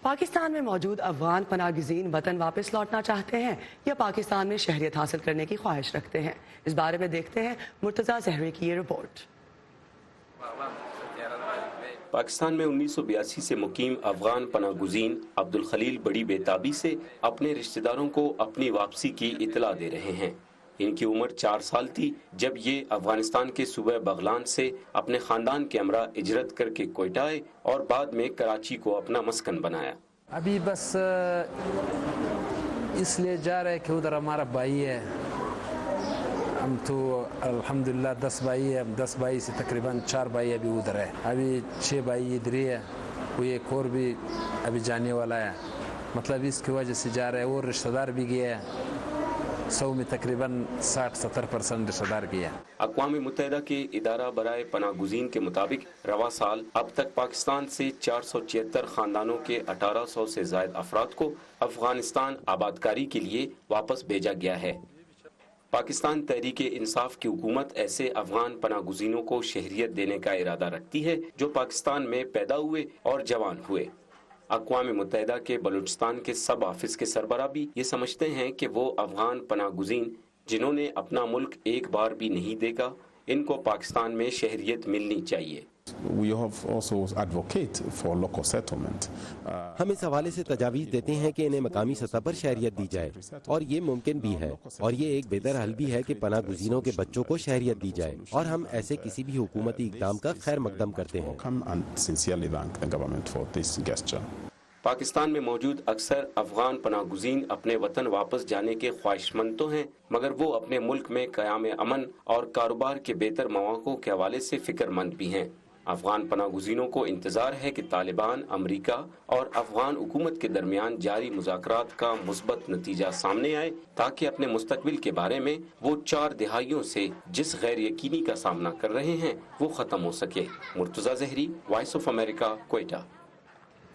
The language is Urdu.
پاکستان میں موجود افغان پناہ گزین وطن واپس لوٹنا چاہتے ہیں یا پاکستان میں شہریت حاصل کرنے کی خواہش رکھتے ہیں؟ اس بارے میں دیکھتے ہیں مرتضیٰ زہری کی یہ رپورٹ۔ پاکستان میں 1982 سے مقیم افغان پناہ گزین عبدالخلیل بڑی بے تابی سے اپنے رشتہ داروں کو اپنی واپسی کی اطلاع دے رہے ہیں۔ ان کی عمر 4 سال تھی جب یہ افغانستان کے صوبہ بغلان سے اپنے خاندان کے ہمراہ ہجرت کر کے کوئٹہ آئے اور بعد میں کراچی کو اپنا مسکن بنایا۔ ابھی بس اس لیے جا رہے کہ ادھر ہمارا بھائی ہے، ہم تو الحمدللہ 10 بھائی ہے، 10 بھائی سے تقریباً 4 بھائی ابھی ادھر ہے، ابھی 6 بھائی ادھر ہی ہے، کوئی ایک اور بھی ابھی جانے والا ہے، مطلب اس کی وجہ سے جا رہے ہیں۔ اور رشتہ دار بھی گیا ہے، 100 میں تقریباً 60-70% رشتہ دار گیا۔ اقوام متحدہ کے ادارہ برائے پناہ گزین کے مطابق رواں سال اب تک پاکستان سے 476 خاندانوں کے 1800 سے زائد افراد کو افغانستان آبادکاری کے لیے واپس بھیجا گیا ہے۔ پاکستان تحریک انصاف کی حکومت ایسے افغان پناہ گزینوں کو شہریت دینے کا ارادہ رکھتی ہے جو پاکستان میں پیدا ہوئے اور جوان ہوئے۔ اقوام متحدہ کے بلوچستان کے سب آفس کے سربراہ بھی یہ سمجھتے ہیں کہ وہ افغان پناہ گزین جنہوں نے اپنا ملک ایک بار بھی نہیں دیکھا، ان کو پاکستان میں شہریت ملنی چاہیے۔ ہم اس حوالے سے تجاویز دیتے ہیں کہ انہیں مقامی سطح پر شہریت دی جائے، اور یہ ممکن بھی ہے، اور یہ ایک بہتر حل بھی ہے کہ پناہ گزینوں کے بچوں کو شہریت دی جائے، اور ہم ایسے کسی بھی حکومتی اقدام کا خیر مقدم کرتے ہیں۔ پاکستان میں موجود اکثر افغان پناہ گزین اپنے وطن واپس جانے کے خواہش مند تو ہیں، مگر وہ اپنے ملک میں قیام امن اور کاروبار کے بہتر مواقع کے حوالے سے فکر مند بھی ہیں۔ افغان پناہ گزینوں کو انتظار ہے کہ طالبان، امریکہ اور افغان حکومت کے درمیان جاری مذاکرات کا مثبت نتیجہ سامنے آئے تاکہ اپنے مستقبل کے بارے میں وہ 4 دہائیوں سے جس غیر یقینی کا سامنا کر رہے ہیں وہ ختم ہو سکے۔ مرتضیٰ زہری، وائس آف امریکہ، کوئٹہ۔